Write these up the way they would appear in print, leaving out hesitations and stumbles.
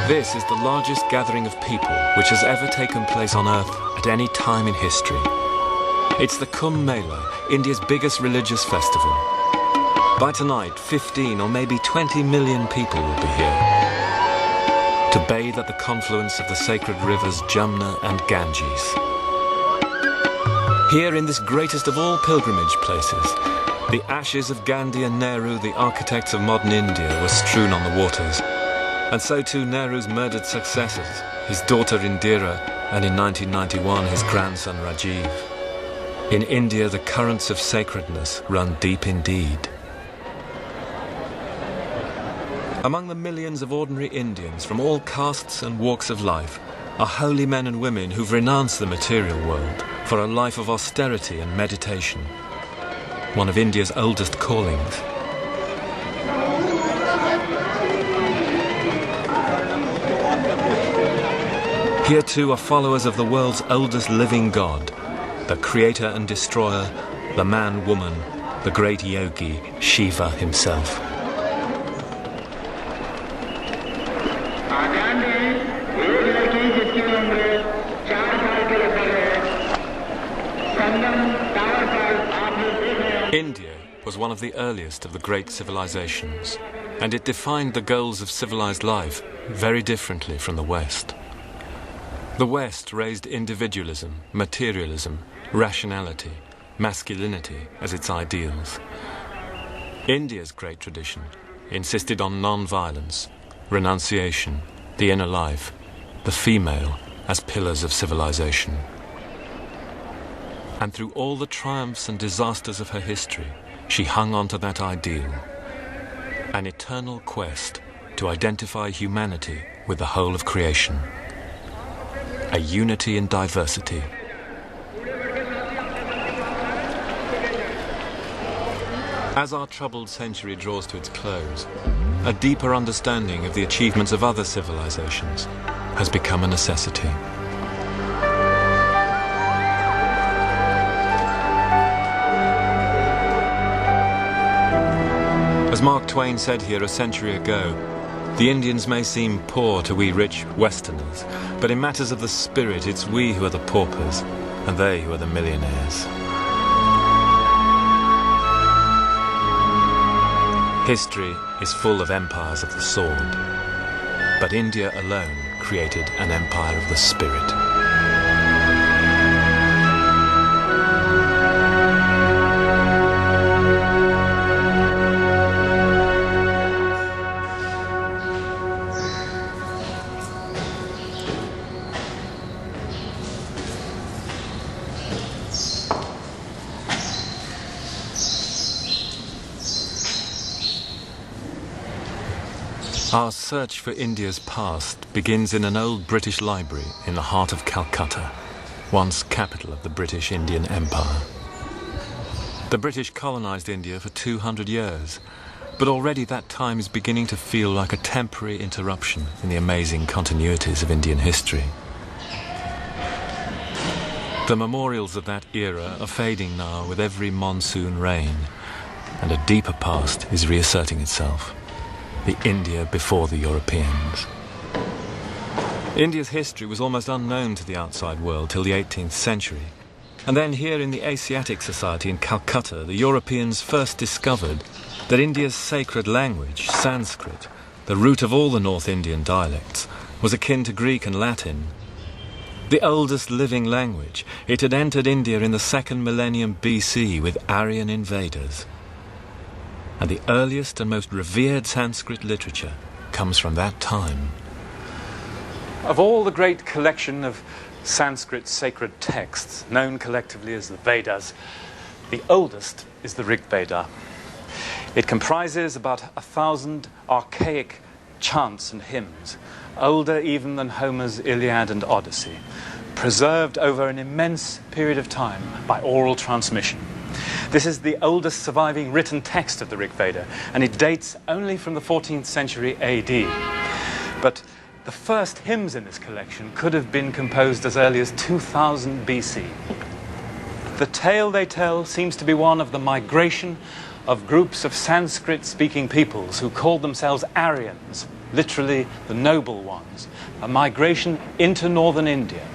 This is the largest gathering of people which has ever taken place on Earth at any time in history. It's the Kumbh Mela, India's biggest religious festival. By tonight, 15 or maybe 20 million people will be here to bathe at the confluence of the sacred rivers Jamna and Ganges. Here in this greatest of all pilgrimage places, the ashes of Gandhi and Nehru, the architects of modern India, were strewn on the waters. And so too Nehru's murdered successors, his daughter Indira, and in 1991 his grandson Rajiv. In India, the currents of sacredness run deep indeed. Among the millions of ordinary Indians from all castes and walks of life are holy men and women who've renounced the material world for a life of austerity and meditation, one of India's oldest callings. Here too are followers of the world's oldest living god, the creator and destroyer, the man-woman, the great yogi, Shiva himself. India was one of the earliest of the great civilizations, and it defined the goals of civilized life very differently from the West. The West raised individualism, materialism, rationality, masculinity as its ideals. India's great tradition insisted on non-violence, renunciation, the inner life, the female as pillars of civilization. And through all the triumphs and disasters of her history, she hung on to that ideal, an eternal quest to identify humanity with the whole of creation. A unity in diversity. As our troubled century draws to its close, a deeper understanding of the achievements of other civilizations has become a necessity. As Mark Twain said here a century ago, the Indians may seem poor to we rich Westerners, but in matters of the spirit, it's we who are the paupers, and they who are the millionaires. History is full of empires of the sword, but India alone created an empire of the spirit. Our search for India's past begins in an old British library in the heart of Calcutta, once capital of the British Indian Empire. The British colonized India for 200 years, but already that time is beginning to feel like a temporary interruption in the amazing continuities of Indian history. The memorials of that era are fading now with every monsoon rain, and a deeper past is reasserting itself. The India before the Europeans. India's history was almost unknown to the outside world till the 18th century. And then here in the Asiatic Society in Calcutta, the Europeans first discovered that India's sacred language, Sanskrit, the root of all the North Indian dialects, was akin to Greek and Latin. The oldest living language, it had entered India in the 2nd millennium BC with Aryan invaders. And the earliest and most revered Sanskrit literature comes from that time. Of all the great collection of Sanskrit sacred texts, known collectively as the Vedas, the oldest is the Rig Veda. It comprises about 1,000 archaic chants and hymns, older even than Homer's Iliad and Odyssey, preserved over an immense period of time by oral transmission. This is the oldest surviving written text of the Rig Veda, and it dates only from the 14th century AD. But the first hymns in this collection could have been composed as early as 2000 BC. The tale they tell seems to be one of the migration of groups of Sanskrit-speaking peoples who called themselves Aryans literally the noble ones, a migration into northern India.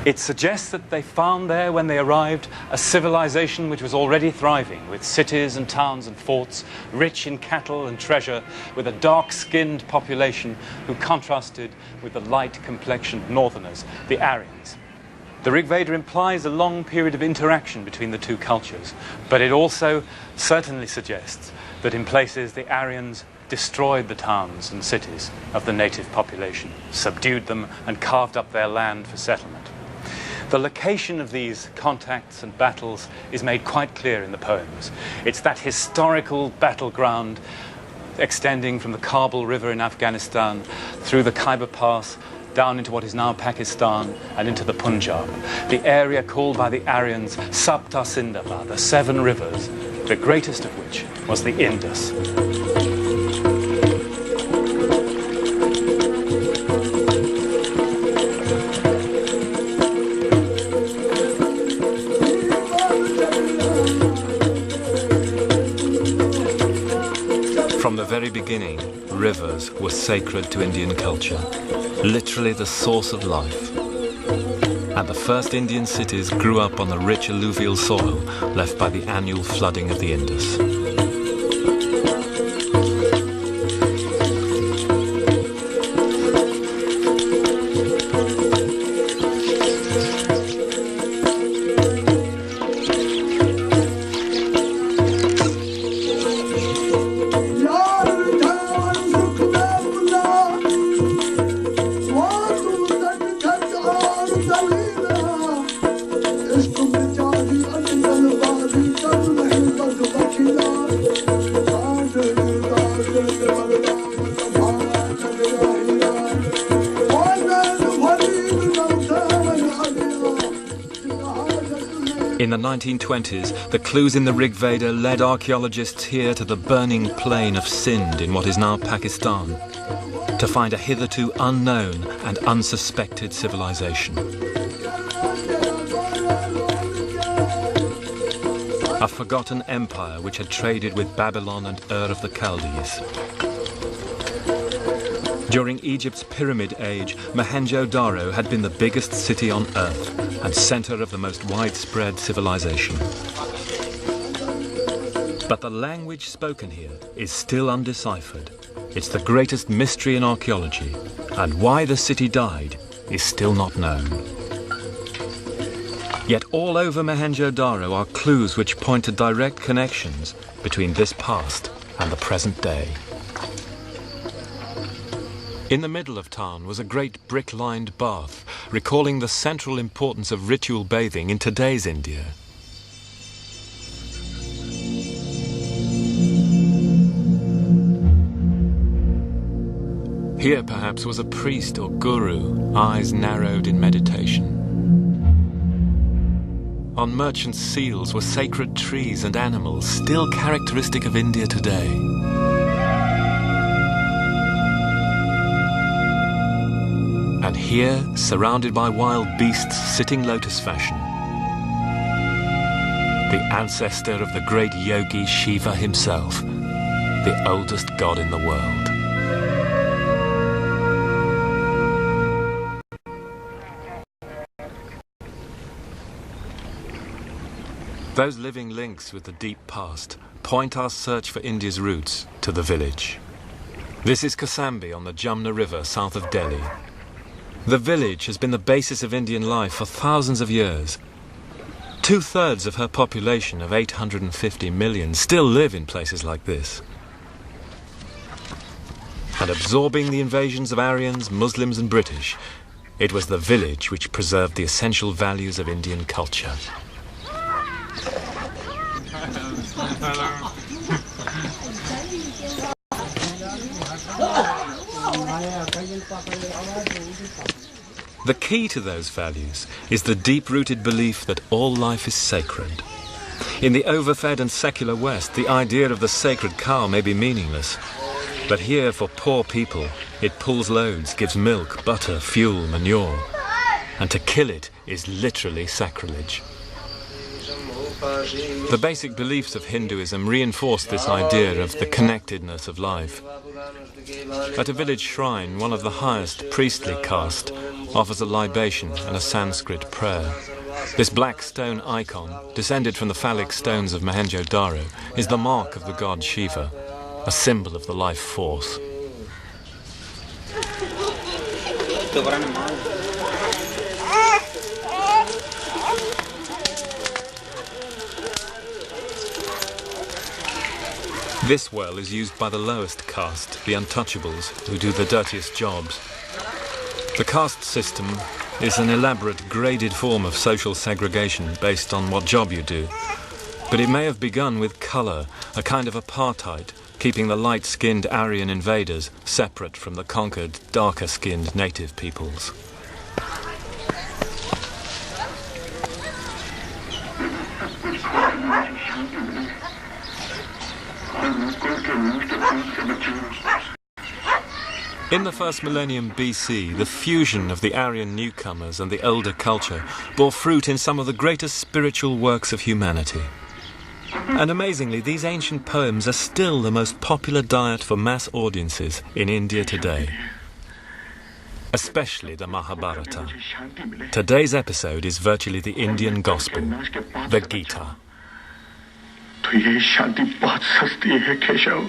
It suggests that they found there, when they arrived, a civilization which was already thriving, with cities and towns and forts, rich in cattle and treasure, with a dark-skinned population who contrasted with the light-complexioned northerners, the Aryans. The Rig Veda implies a long period of interaction between the two cultures, but it also certainly suggests that in places the Aryans destroyed the towns and cities of the native population, subdued them, and carved up their land for settlement. The location of these contacts and battles is made quite clear in the poems. It's that historical battleground extending from the Kabul River in Afghanistan through the Khyber Pass down into what is now Pakistan and into the Punjab, the area called by the Aryans Sapta Sindhava, the 7 rivers, the greatest of which was the Indus. From the very beginning, rivers were sacred to Indian culture, literally the source of life. And the first Indian cities grew up on the rich alluvial soil left by the annual flooding of the Indus. In the 1920s, the clues in the Rig Veda led archaeologists here to the burning plain of Sindh in what is now Pakistan, to find a hitherto unknown and unsuspected civilization. A forgotten empire which had traded with Babylon and Ur of the Chaldees. During Egypt's Pyramid Age, Mohenjo-Daro had been the biggest city on earth and center of the most widespread civilization. But the language spoken here is still undeciphered. It's the greatest mystery in archaeology, and why the city died is still not known. Yet all over Mohenjo-Daro are clues which point to direct connections between this past and the present day. In the middle of town was a great brick-lined bath, recalling the central importance of ritual bathing in today's India. Here perhaps was a priest or guru, eyes narrowed in meditation. On merchant seals were sacred trees and animals, still characteristic of India today. And here, surrounded by wild beasts sitting lotus fashion, the ancestor of the great yogi Shiva himself, the oldest god in the world. Those living links with the deep past point our search for India's roots to the village. This is Kosambi on the Jumna River south of Delhi. The village has been the basis of Indian life for thousands of years. 2/3 of her population of 850 million still live in places like this. And absorbing the invasions of Aryans, Muslims and British, it was the village which preserved the essential values of Indian culture. The key to those values is the deep-rooted belief that all life is sacred. In the overfed and secular West, the idea of the sacred cow may be meaningless. But here, for poor people, it pulls loads, gives milk, butter, fuel, manure. And to kill it is literally sacrilege. The basic beliefs of Hinduism reinforce this idea of the connectedness of life. At a village shrine, one of the highest priestly caste offers a libation and a Sanskrit prayer. This black stone icon, descended from the phallic stones of Mohenjo-Daro, is the mark of the god Shiva, a symbol of the life force. This well is used by the lowest caste, the untouchables, who do the dirtiest jobs. The caste system is an elaborate, graded form of social segregation based on what job you do. But it may have begun with colour, a kind of apartheid, keeping the light-skinned Aryan invaders separate from the conquered, darker-skinned native peoples. In the first millennium BC, the fusion of the Aryan newcomers and the elder culture bore fruit in some of the greatest spiritual works of humanity. And amazingly, these ancient poems are still the most popular diet for mass audiences in India today. Especially the Mahabharata. Today's episode is virtually the Indian gospel, the Gita. तो ये शांति बहुत सस्ती है केशव,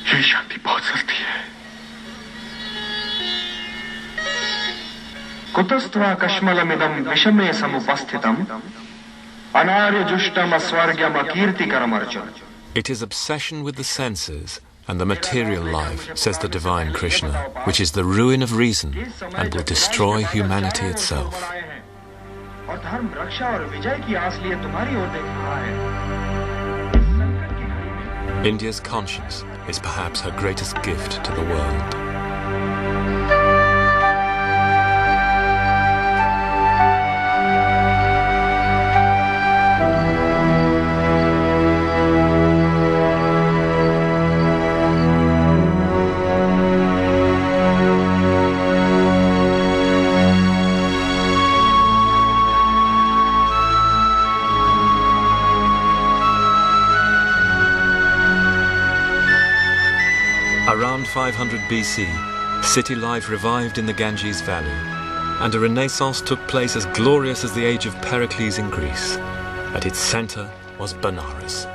ये शांति बहुत सस्ती है। कुतस्त्वा कश्मलमिदं विषमे समुपस्थितम् अनार्यजुष्टम् अस्वर्ग्यम् अकीर्तिकरम् Arjun. It is obsession with the senses and the material life, says the divine Krishna, which is the ruin of reason and will destroy humanity itself. और धर्म रक्षा और विजय की आस लिए तुम्हारी ओर देख रहा है। India's conscience is perhaps her greatest gift to the world. Around 500 BC, city life revived in the Ganges Valley, and a renaissance took place as glorious as the age of Pericles in Greece. At its centre was Benares.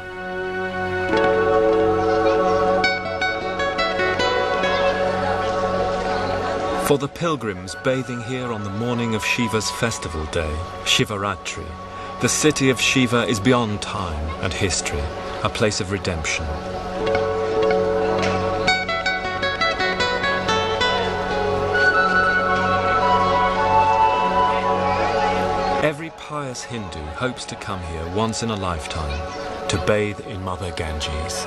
For the pilgrims bathing here on the morning of Shiva's festival day, Shivaratri, the city of Shiva is beyond time and history, a place of redemption. Every pious Hindu hopes to come here once in a lifetime to bathe in Mother Ganges.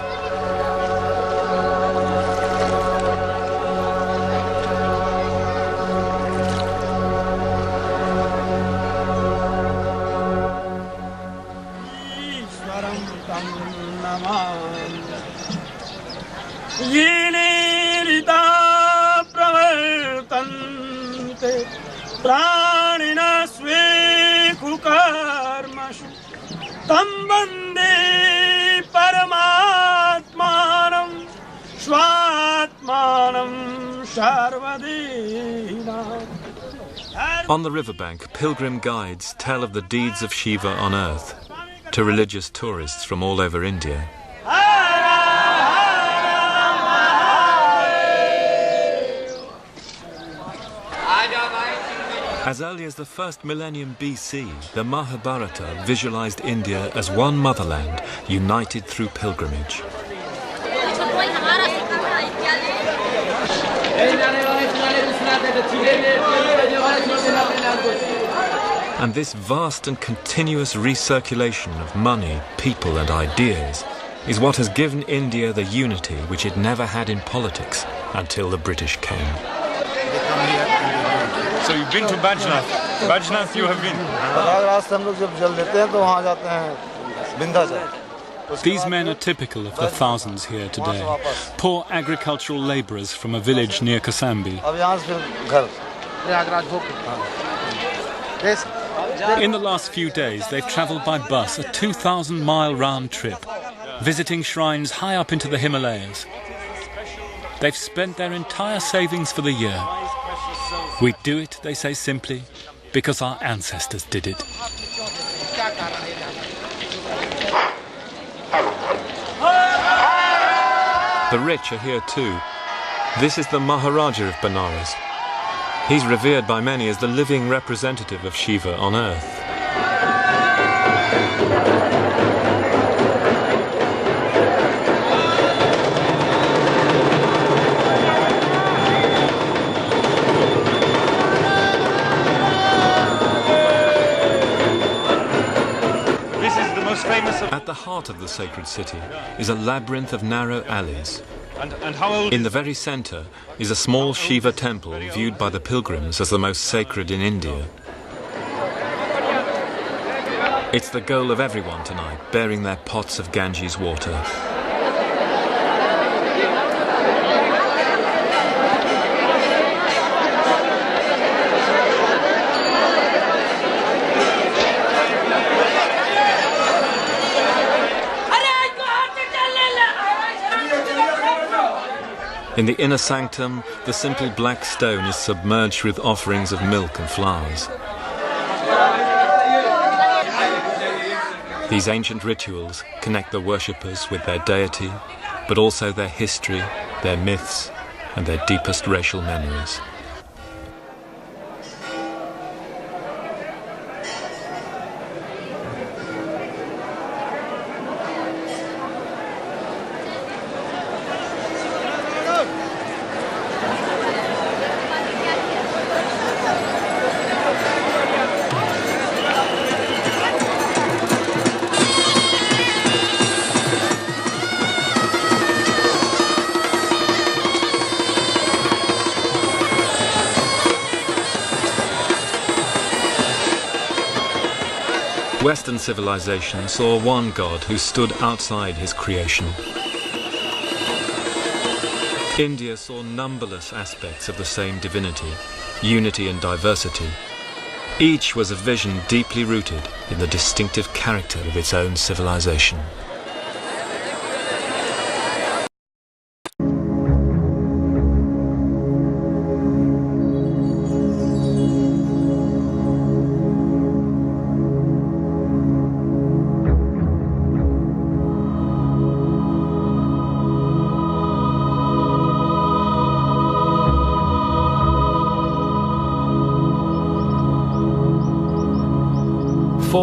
On the riverbank, pilgrim guides tell of the deeds of Shiva on earth to religious tourists from all over India. As early as the first millennium BC, the Mahabharata visualized India as one motherland united through pilgrimage. And this vast and continuous recirculation of money, people and ideas is what has given India the unity which it never had in politics until the British came. So you've been to Bajnath. Bajnath you have been. These men are typical of the thousands here today. Poor agricultural labourers from a village near Kasambi. In the last few days, they've travelled by bus a 2,000-mile round trip, visiting shrines high up into the Himalayas. They've spent their entire savings for the year. We do it, they say simply, because our ancestors did it. The rich are here too. This is the Maharaja of Benares. He's revered by many as the living representative of Shiva on earth. At the heart of the sacred city is a labyrinth of narrow alleys. And how old? In the very centre is a small Shiva temple viewed by the pilgrims as the most sacred in India. It's the goal of everyone tonight, bearing their pots of Ganges water. In the inner sanctum, the simple black stone is submerged with offerings of milk and flowers. These ancient rituals connect the worshippers with their deity, but also their history, their myths, and their deepest racial memories. Western civilization saw one God who stood outside his creation. India saw numberless aspects of the same divinity, unity and diversity. Each was a vision deeply rooted in the distinctive character of its own civilization.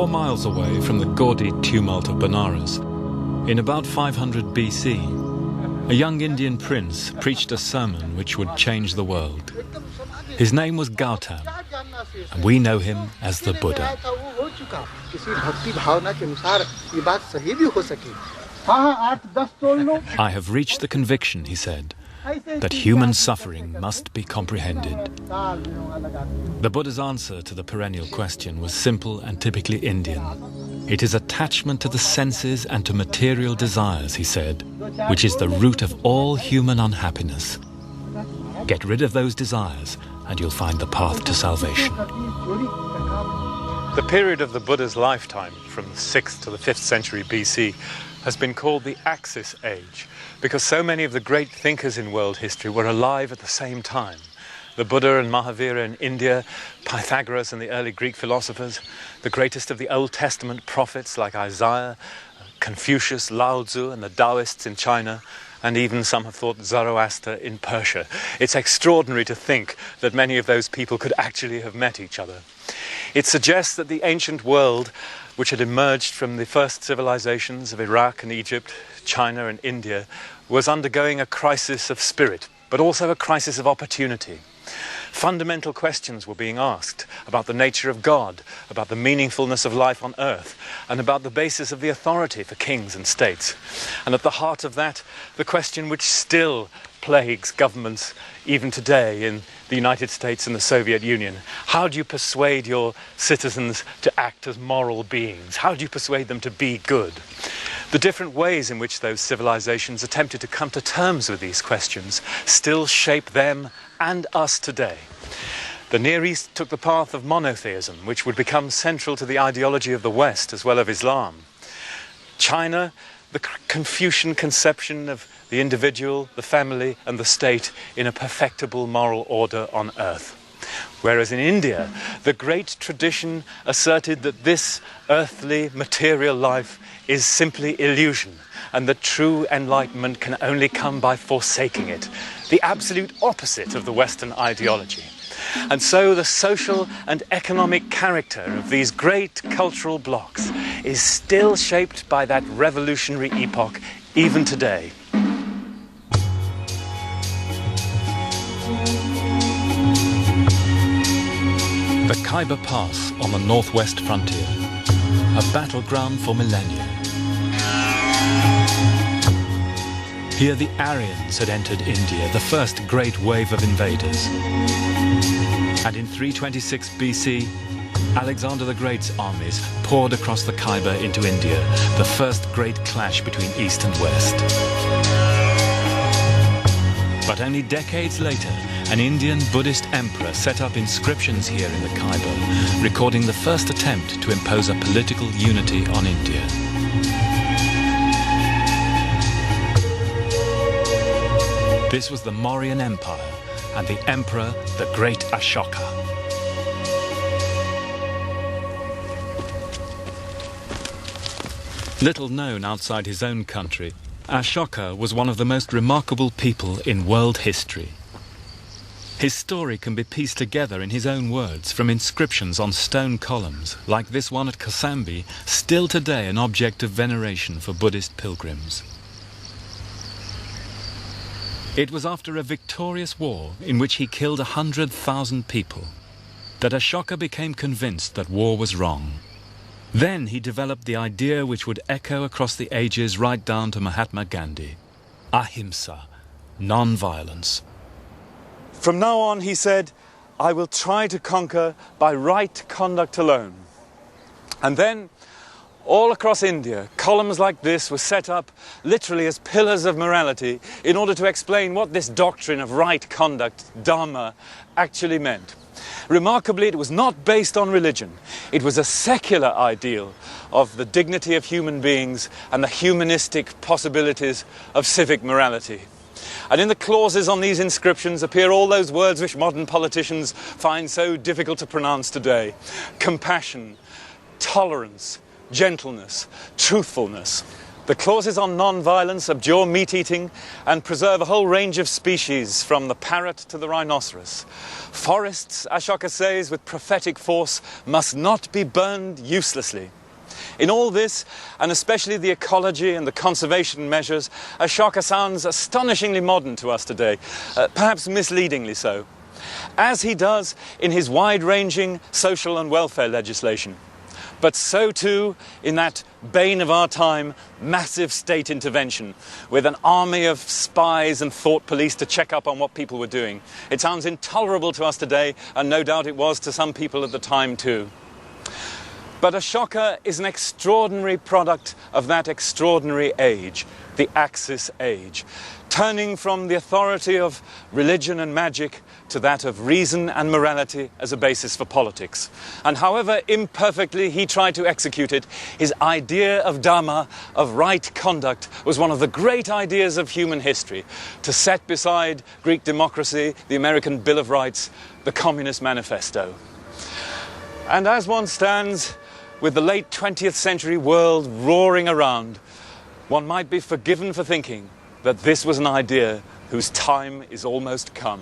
Miles away from the gaudy tumult of Benares, in about 500 BC, a young Indian prince preached a sermon which would change the world. His name was Gautam, and we know him as the Buddha. I have reached the conviction, he said, that human suffering must be comprehended. The Buddha's answer to the perennial question was simple and typically Indian. It is attachment to the senses and to material desires, he said, which is the root of all human unhappiness. Get rid of those desires and you'll find the path to salvation. The period of the Buddha's lifetime, from the 6th to the 5th century BC, has been called the Axis Age, because so many of the great thinkers in world history were alive at the same time. The Buddha and Mahavira in India, Pythagoras and the early Greek philosophers, the greatest of the Old Testament prophets like Isaiah, Confucius, Lao Tzu and the Taoists in China, and even some have thought Zoroaster in Persia. It's extraordinary to think that many of those people could actually have met each other. It suggests that the ancient world, which had emerged from the first civilizations of Iraq and Egypt, China and India, was undergoing a crisis of spirit, but also a crisis of opportunity. Fundamental questions were being asked about the nature of God, about the meaningfulness of life on earth, and about the basis of the authority for kings and states. And at the heart of that, the question which still plagues governments even today in the United States and the Soviet Union. How do you persuade your citizens to act as moral beings? How do you persuade them to be good? The different ways in which those civilizations attempted to come to terms with these questions still shape them and us today. The Near East took the path of monotheism, which would become central to the ideology of the West as well as of Islam. China, the Confucian conception of the individual, the family and the state in a perfectible moral order on earth. Whereas in India, the great tradition asserted that this earthly material life is simply illusion and that true enlightenment can only come by forsaking it, the absolute opposite of the Western ideology. And so the social and economic character of these great cultural blocs is still shaped by that revolutionary epoch even today. The Khyber Pass on the northwest frontier, a battleground for millennia. Here the Aryans had entered India, the first great wave of invaders. And in 326 BC, Alexander the Great's armies poured across the Khyber into India, the first great clash between East and West. But only decades later, an Indian Buddhist emperor set up inscriptions here in the Khyber, recording the first attempt to impose a political unity on India. This was the Mauryan Empire, and the emperor, the great Ashoka. Little known outside his own country, Ashoka was one of the most remarkable people in world history. His story can be pieced together in his own words from inscriptions on stone columns, like this one at Kosambi, still today an object of veneration for Buddhist pilgrims. It was after a victorious war in which he killed 100,000 people that Ashoka became convinced that war was wrong. Then he developed the idea which would echo across the ages right down to Mahatma Gandhi: ahimsa, non-violence. From now on, he said, I will try to conquer by right conduct alone. And then, all across India, columns like this were set up literally as pillars of morality in order to explain what this doctrine of right conduct, dharma, actually meant. Remarkably, it was not based on religion. It was a secular ideal of the dignity of human beings and the humanistic possibilities of civic morality. And in the clauses on these inscriptions appear all those words which modern politicians find so difficult to pronounce today: compassion, tolerance, gentleness, truthfulness. The clauses on non-violence abjure meat-eating and preserve a whole range of species, from the parrot to the rhinoceros. Forests, Ashoka says with prophetic force, must not be burned uselessly. In all this, and especially the ecology and the conservation measures, Ashoka sounds astonishingly modern to us today, perhaps misleadingly so, as he does in his wide-ranging social and welfare legislation. But so too in that bane of our time, massive state intervention, with an army of spies and thought police to check up on what people were doing. It sounds intolerable to us today, and no doubt it was to some people at the time too. But Ashoka is an extraordinary product of that extraordinary age, the Axis age, turning from the authority of religion and magic to that of reason and morality as a basis for politics. And however imperfectly he tried to execute it, his idea of dharma, of right conduct, was one of the great ideas of human history, to set beside Greek democracy, the American Bill of Rights, the Communist Manifesto. And as one stands with the late 20th century world roaring around, one might be forgiven for thinking that this was an idea whose time is almost come.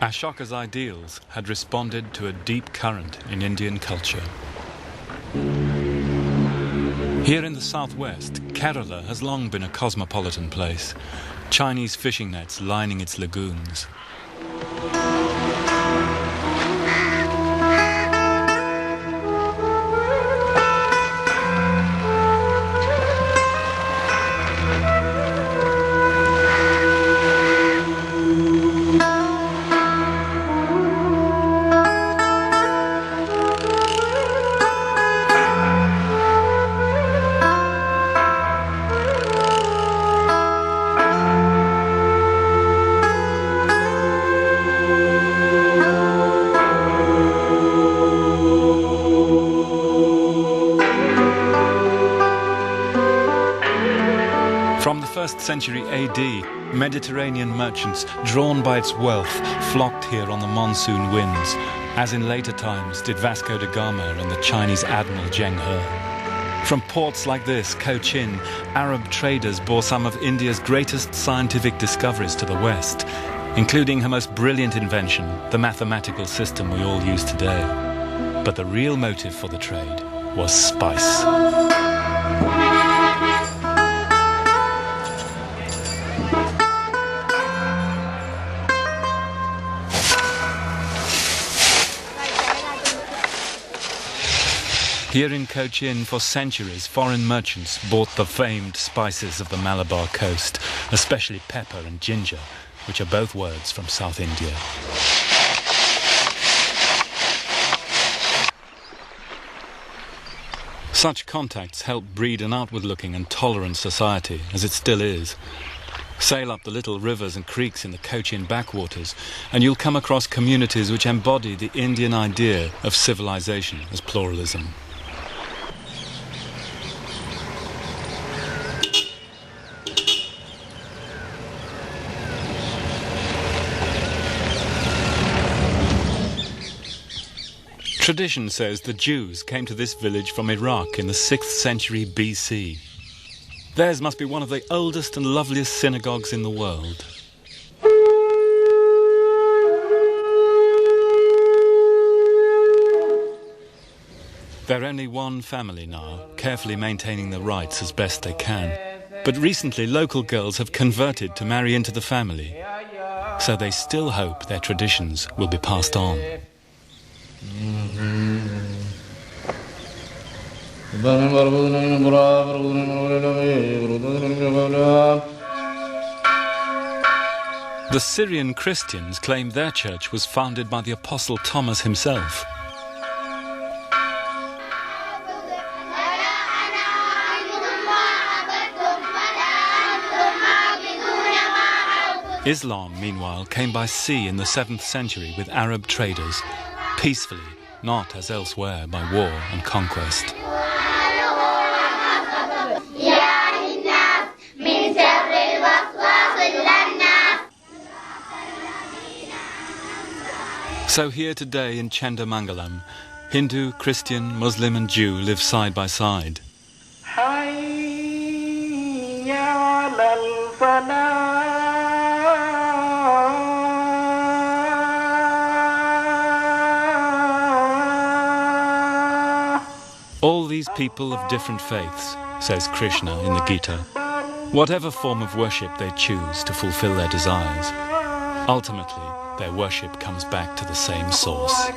Ashoka's ideals had responded to a deep current in Indian culture. Here in the southwest, Kerala has long been a cosmopolitan place, Chinese fishing nets lining its lagoons. 1st century AD, Mediterranean merchants, drawn by its wealth, flocked here on the monsoon winds, as in later times did Vasco da Gama and the Chinese admiral Zheng He. From ports like this, Cochin, Arab traders bore some of India's greatest scientific discoveries to the west, including her most brilliant invention, the mathematical system we all use today. But the real motive for the trade was spice. Here in Cochin, for centuries, foreign merchants bought the famed spices of the Malabar coast, especially pepper and ginger, which are both words from South India. Such contacts help breed an outward-looking and tolerant society, as it still is. Sail up the little rivers and creeks in the Cochin backwaters, and you'll come across communities which embody the Indian idea of civilization as pluralism. Tradition says the Jews came to this village from Iraq in the 6th century BC. Theirs must be one of the oldest and loveliest synagogues in the world. They're only one family now, carefully maintaining the rites as best they can. But recently local girls have converted to marry into the family, so they still hope their traditions will be passed on. The Syrian Christians claim their church was founded by the Apostle Thomas himself. Islam, meanwhile, came by sea in the 7th century with Arab traders, peacefully, not as elsewhere by war and conquest. So here today in Chandamangalam, Hindu, Christian, Muslim and Jew live side by side. All these people of different faiths, says Krishna in the Gita, whatever form of worship they choose to fulfill their desires, ultimately their worship comes back to the same source.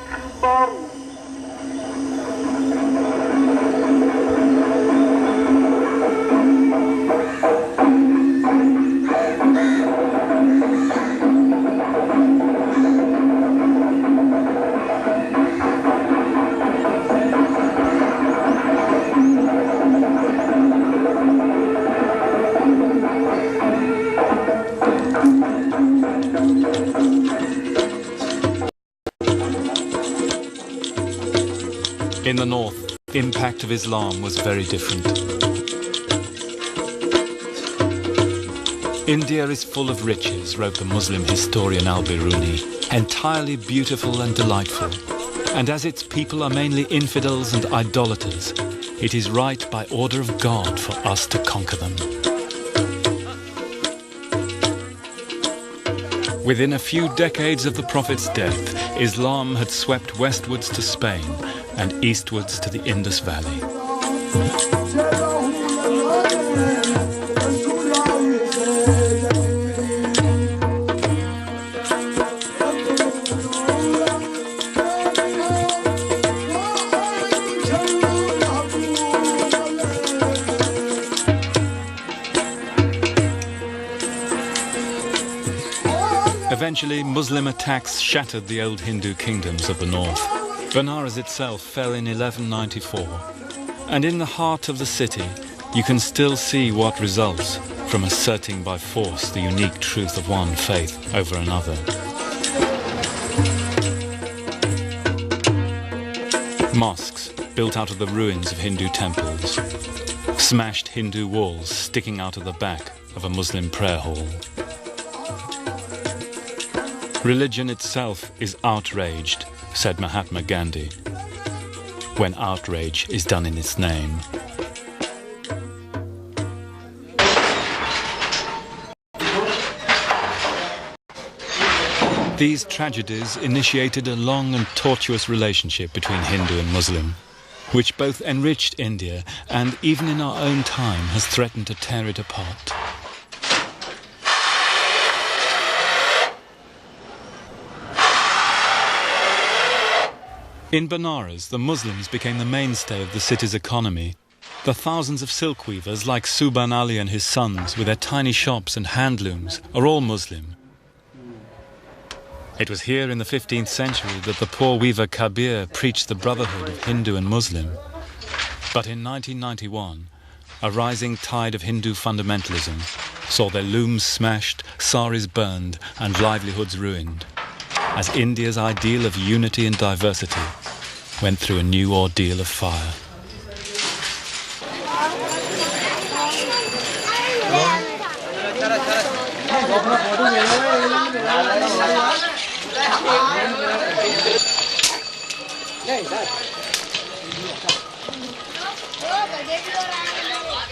In the north, the impact of Islam was very different. India is full of riches, wrote the Muslim historian Al-Biruni, entirely beautiful and delightful. And as its people are mainly infidels and idolaters, it is right by order of God for us to conquer them. Within a few decades of the Prophet's death, Islam had swept westwards to Spain and eastwards to the Indus Valley. Eventually, Muslim attacks shattered the old Hindu kingdoms of the north. Benares itself fell in 1194, and in the heart of the city you can still see what results from asserting by force the unique truth of one faith over another. Mosques built out of the ruins of Hindu temples, smashed Hindu walls sticking out of the back of a Muslim prayer hall. Religion itself is outraged, said Mahatma Gandhi, when outrage is done in its name. These tragedies initiated a long and tortuous relationship between Hindu and Muslim, which both enriched India and, even in our own time, has threatened to tear it apart. In Benares, the Muslims became the mainstay of the city's economy. The thousands of silk weavers, like Subhan Ali and his sons, with their tiny shops and handlooms, are all Muslim. It was here in the 15th century that the poor weaver Kabir preached the brotherhood of Hindu and Muslim. But in 1991, a rising tide of Hindu fundamentalism saw their looms smashed, saris burned, and livelihoods ruined, as India's ideal of unity and diversity went through a new ordeal of fire.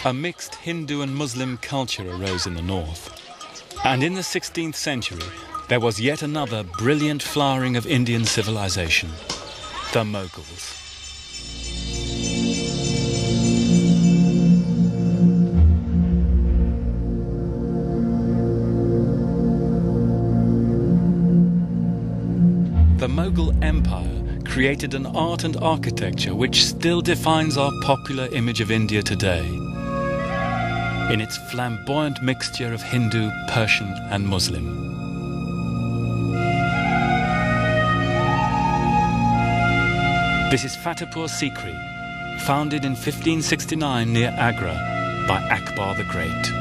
A mixed Hindu and Muslim culture arose in the north. And in the 16th century, there was yet another brilliant flowering of Indian civilization, the Mughals. The Mughal Empire created an art and architecture which still defines our popular image of India today, in its flamboyant mixture of Hindu, Persian and Muslim. This is Fatehpur Sikri, founded in 1569 near Agra by Akbar the Great.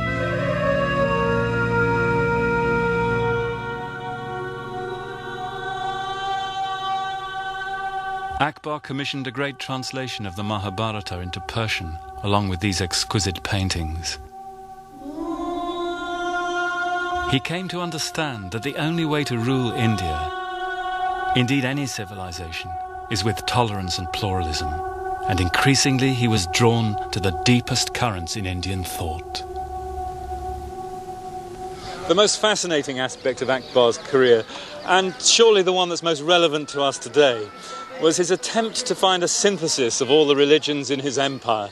Akbar commissioned a great translation of the Mahabharata into Persian, along with these exquisite paintings. He came to understand that the only way to rule India, indeed any civilization, is with tolerance and pluralism, and increasingly he was drawn to the deepest currents in Indian thought. The most fascinating aspect of Akbar's career, and surely the one that's most relevant to us today, was his attempt to find a synthesis of all the religions in his empire.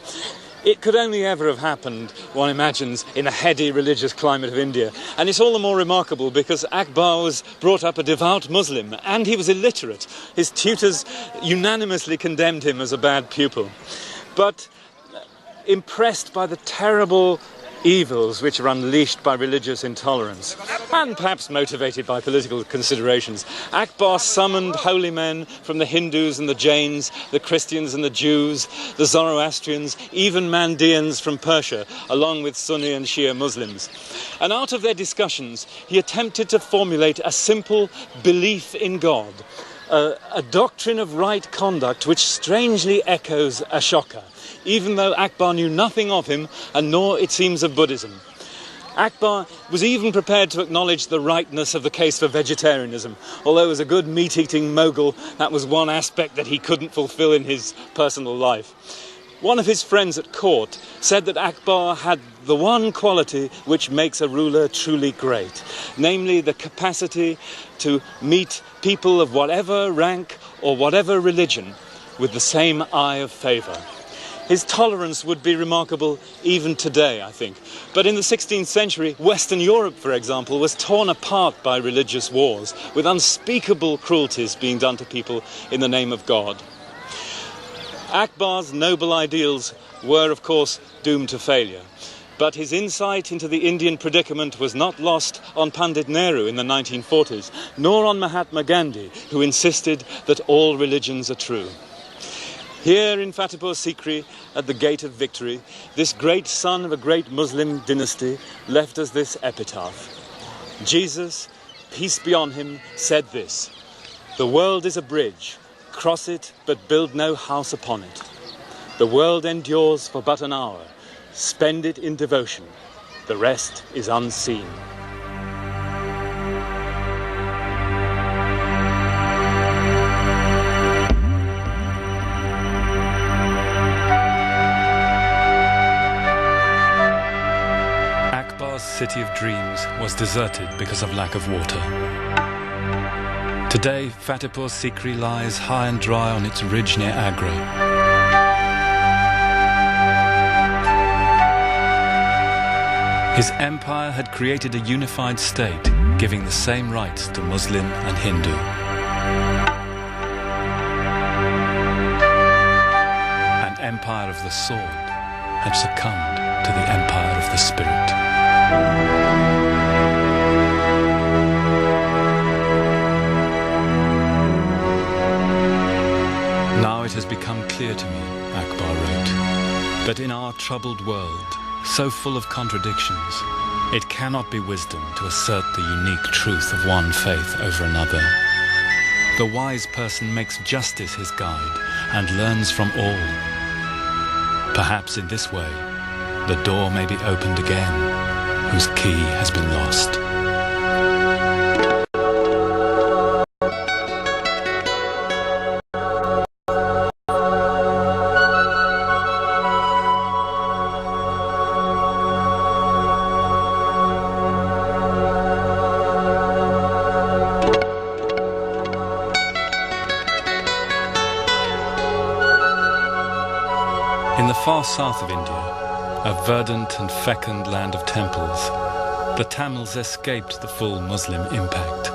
It could only ever have happened, one imagines, in a heady religious climate of India. And it's all the more remarkable because Akbar was brought up a devout Muslim and he was illiterate. His tutors unanimously condemned him as a bad pupil. But impressed by the terrible evils which are unleashed by religious intolerance, and perhaps motivated by political considerations, Akbar summoned holy men from the Hindus and the Jains, the Christians and the Jews, the Zoroastrians, even Mandeans from Persia, along with Sunni and Shia Muslims. And out of their discussions, he attempted to formulate a simple belief in God, a doctrine of right conduct which strangely echoes Ashoka, even though Akbar knew nothing of him, and nor, it seems, of Buddhism. Akbar was even prepared to acknowledge the rightness of the case for vegetarianism, although as a good meat-eating Mughal, that was one aspect that he couldn't fulfill in his personal life. One of his friends at court said that Akbar had the one quality which makes a ruler truly great, namely the capacity to meet people of whatever rank or whatever religion with the same eye of favour. His tolerance would be remarkable even today, I think. But in the 16th century, Western Europe, for example, was torn apart by religious wars, with unspeakable cruelties being done to people in the name of God. Akbar's noble ideals were, of course, doomed to failure. But his insight into the Indian predicament was not lost on Pandit Nehru in the 1940s, nor on Mahatma Gandhi, who insisted that all religions are true. Here in Fatehpur Sikri, at the Gate of Victory, this great son of a great Muslim dynasty left us this epitaph. Jesus, peace be on him, said this: "The world is a bridge, cross it, but build no house upon it. The world endures for but an hour, Spend it in devotion. The rest is unseen. Akbar's city of dreams was deserted because of lack of water. Today, Fatehpur Sikri lies high and dry on its ridge near Agra. His empire had created a unified state, giving the same rights to Muslim and Hindu. An empire of the sword had succumbed to the empire of the spirit. Now it has become clear to me, Akbar wrote, that in our troubled world, so full of contradictions, it cannot be wisdom to assert the unique truth of one faith over another. The wise person makes justice his guide and learns from all. Perhaps in this way, the door may be opened again, whose key has been lost. In the far south of India, a verdant and fecund land of temples, the Tamils escaped the full Muslim impact,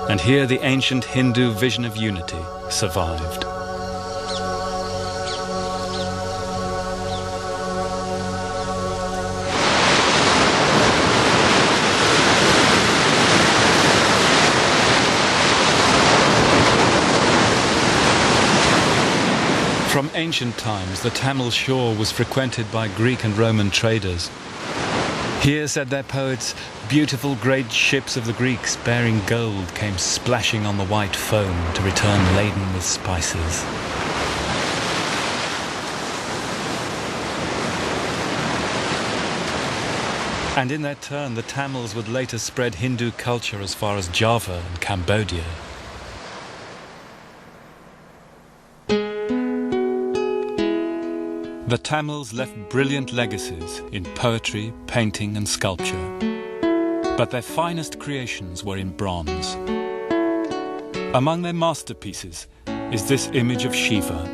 and here the ancient Hindu vision of unity survived. From ancient times, the Tamil shore was frequented by Greek and Roman traders. Here, said their poets, beautiful great ships of the Greeks bearing gold came splashing on the white foam to return laden with spices. And in their turn, the Tamils would later spread Hindu culture as far as Java and Cambodia. The Tamils left brilliant legacies in poetry, painting and sculpture. But their finest creations were in bronze. Among their masterpieces is this image of Shiva.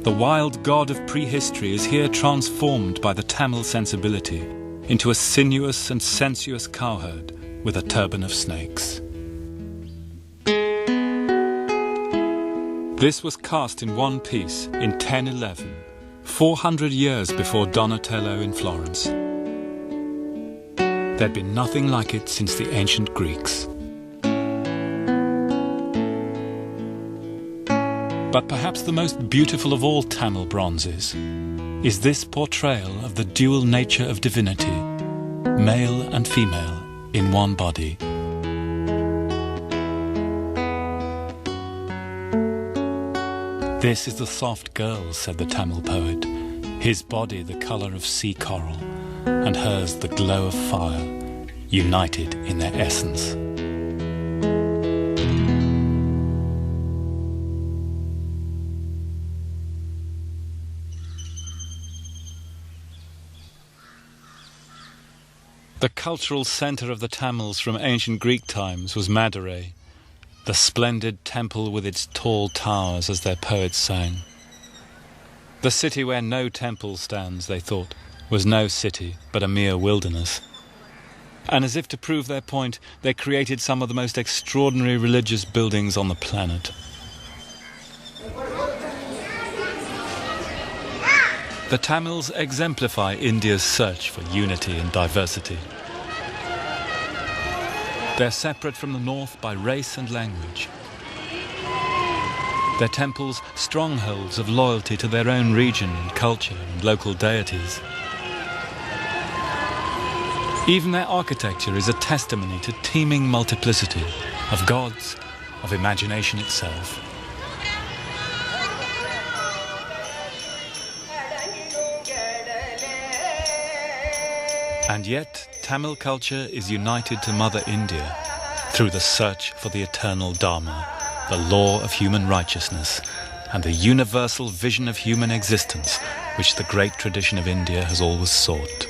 The wild god of prehistory is here transformed by the Tamil sensibility into a sinuous and sensuous cowherd with a turban of snakes. This was cast in one piece in 1011, 400 years before Donatello in Florence. There'd been nothing like it since the ancient Greeks. But perhaps the most beautiful of all Tamil bronzes is this portrayal of the dual nature of divinity, male and female, in one body. This is the soft girl, said the Tamil poet, his body the colour of sea coral, and hers the glow of fire, united in their essence. The cultural centre of the Tamils from ancient Greek times was Madurai, the splendid temple with its tall towers, as their poets sang. The city where no temple stands, they thought, was no city, but a mere wilderness. And as if to prove their point, they created some of the most extraordinary religious buildings on the planet. The Tamils exemplify India's search for unity and diversity. They're separate from the north by race and language. Their temples, strongholds of loyalty to their own region and culture and local deities. Even their architecture is a testimony to teeming multiplicity of gods, of imagination itself. And yet, Tamil culture is united to Mother India through the search for the eternal Dharma, the law of human righteousness, and the universal vision of human existence, which the great tradition of India has always sought.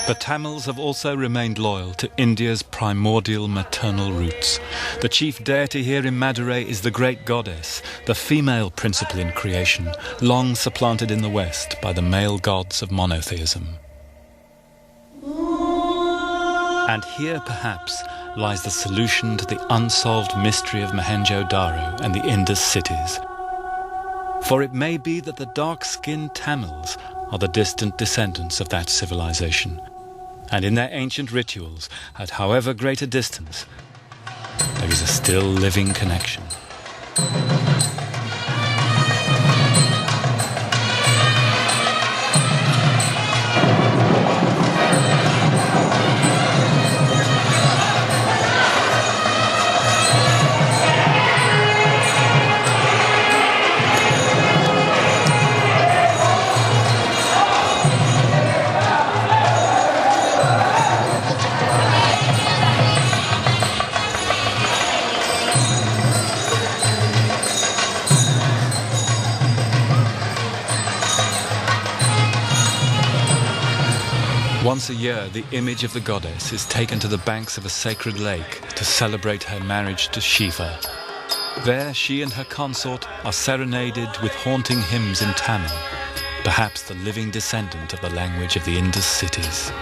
The Tamils have also remained loyal to India's primordial maternal roots. The chief deity here in Madurai is the great goddess, the female principle in creation, long supplanted in the West by the male gods of monotheism. And here, perhaps, lies the solution to the unsolved mystery of Mohenjo-Daro and the Indus cities. For it may be that the dark-skinned Tamils are the distant descendants of that civilization, and in their ancient rituals, at however great a distance, there is a still living connection. Once a year, the image of the goddess is taken to the banks of a sacred lake to celebrate her marriage to Shiva. There, she and her consort are serenaded with haunting hymns in Tamil, perhaps the living descendant of the language of the Indus cities.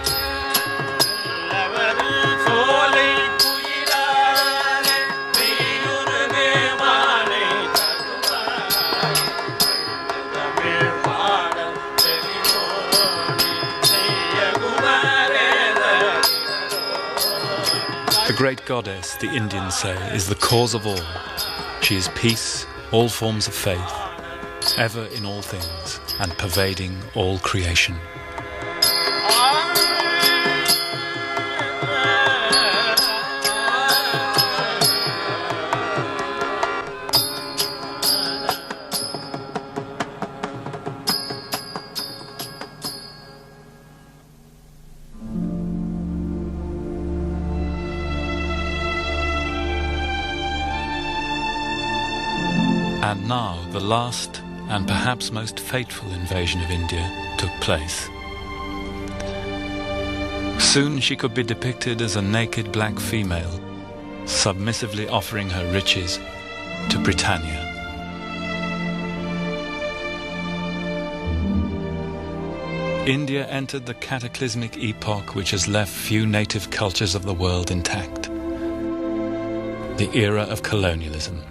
The great goddess, the Indians say, is the cause of all. She is peace, all forms of faith, ever in all things, and pervading all creation. And now the last and perhaps most fateful invasion of India took place. Soon she could be depicted as a naked black female, submissively offering her riches to Britannia. India entered the cataclysmic epoch which has left few native cultures of the world intact. The era of colonialism.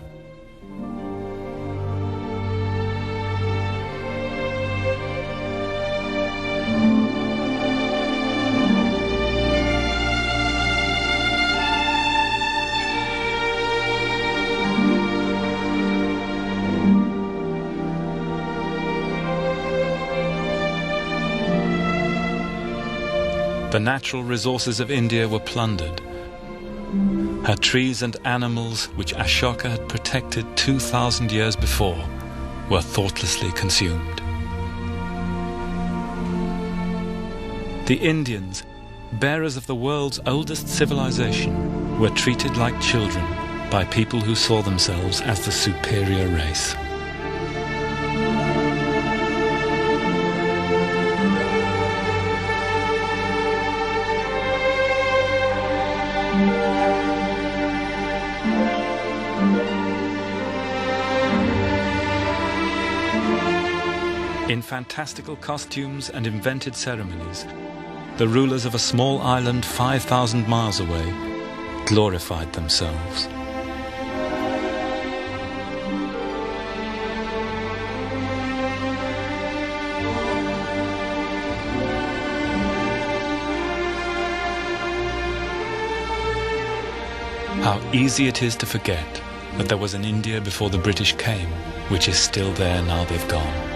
The natural resources of India were plundered. Her trees and animals, which Ashoka had protected 2,000 years before, were thoughtlessly consumed. The Indians, bearers of the world's oldest civilization, were treated like children by people who saw themselves as the superior race. In fantastical costumes and invented ceremonies, the rulers of a small island 5,000 miles away glorified themselves. How easy it is to forget that there was an India before the British came, which is still there now they've gone.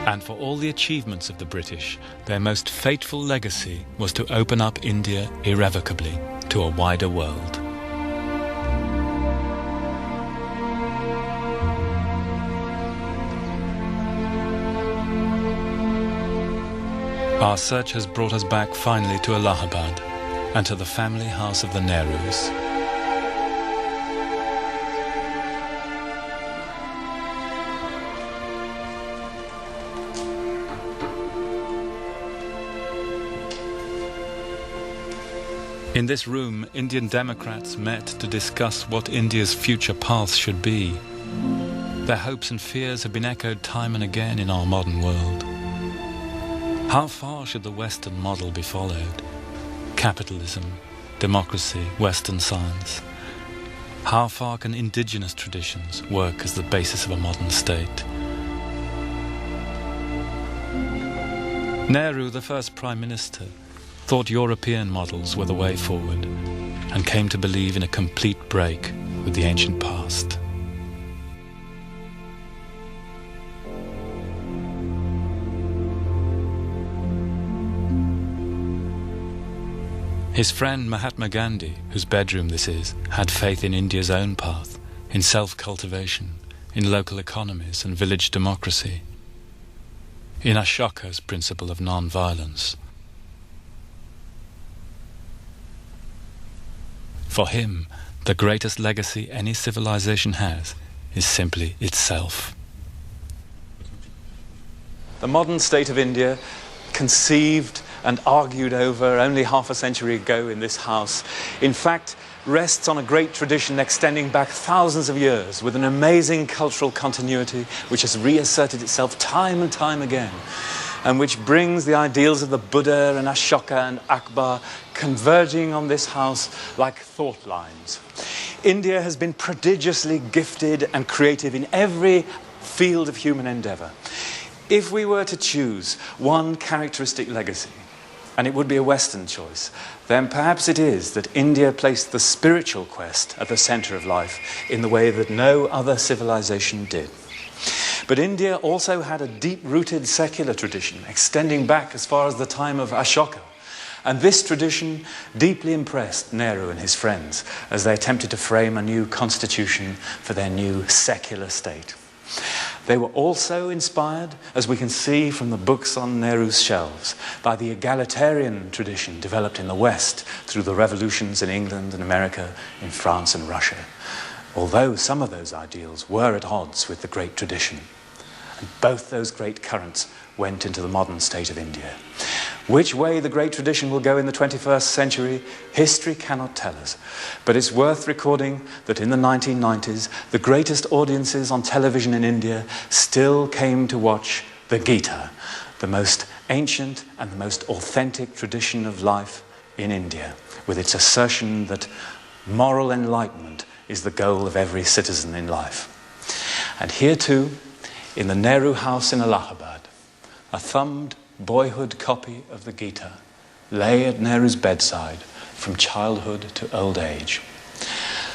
And for all the achievements of the British, their most fateful legacy was to open up India irrevocably to a wider world. Our search has brought us back finally to Allahabad and to the family house of the Nehrus. In this room, Indian Democrats met to discuss what India's future path should be. Their hopes and fears have been echoed time and again in our modern world. How far should the Western model be followed? Capitalism, democracy, Western science. How far can indigenous traditions work as the basis of a modern state? Nehru, the first Prime Minister, thought European models were the way forward and came to believe in a complete break with the ancient past. His friend Mahatma Gandhi, whose bedroom this is, had faith in India's own path, in self-cultivation, in local economies and village democracy, in Ashoka's principle of non-violence. For him, the greatest legacy any civilization has is simply itself. The modern state of India, conceived and argued over only half a century ago in this house, in fact, rests on a great tradition extending back thousands of years with an amazing cultural continuity which has reasserted itself time and time again, and which brings the ideals of the Buddha and Ashoka and Akbar converging on this house like thought lines. India has been prodigiously gifted and creative in every field of human endeavour. If we were to choose one characteristic legacy, and it would be a Western choice, then perhaps it is that India placed the spiritual quest at the centre of life in the way that no other civilization did. But India also had a deep-rooted secular tradition extending back as far as the time of Ashoka. And this tradition deeply impressed Nehru and his friends as they attempted to frame a new constitution for their new secular state. They were also inspired, as we can see from the books on Nehru's shelves, by the egalitarian tradition developed in the West through the revolutions in England and America, in France and Russia, although some of those ideals were at odds with the great tradition. And both those great currents went into the modern state of India. Which way the great tradition will go in the 21st century, history cannot tell us. But it's worth recording that in the 1990s, the greatest audiences on television in India still came to watch the Gita, the most ancient and the most authentic tradition of life in India, with its assertion that moral enlightenment is the goal of every citizen in life. And here too, in the Nehru house in Allahabad, a thumbed boyhood copy of the Gita lay at Nehru's bedside from childhood to old age.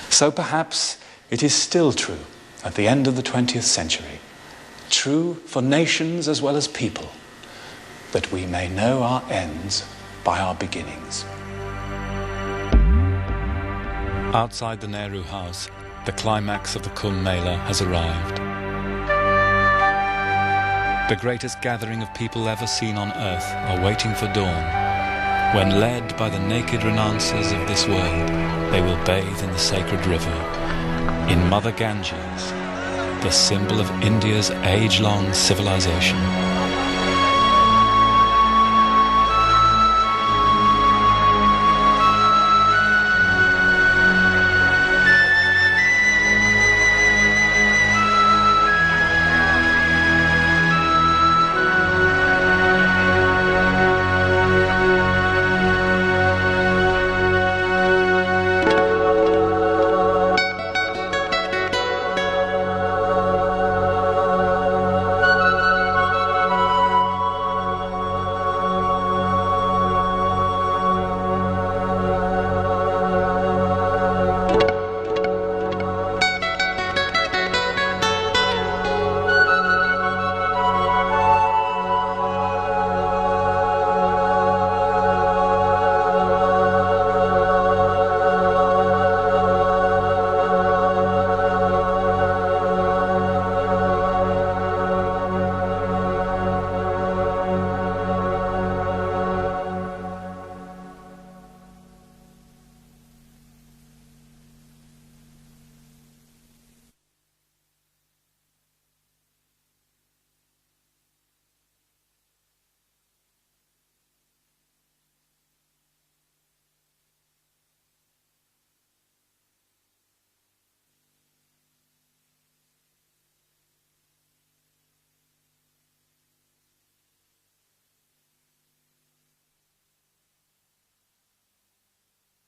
So perhaps it is still true at the end of the 20th century, true for nations as well as people, that we may know our ends by our beginnings. Outside the Nehru house, the climax of the Kumbh Mela has arrived. The greatest gathering of people ever seen on earth are waiting for dawn, when led by the naked renouncers of this world, they will bathe in the sacred river, in Mother Ganges, the symbol of India's age-long civilization.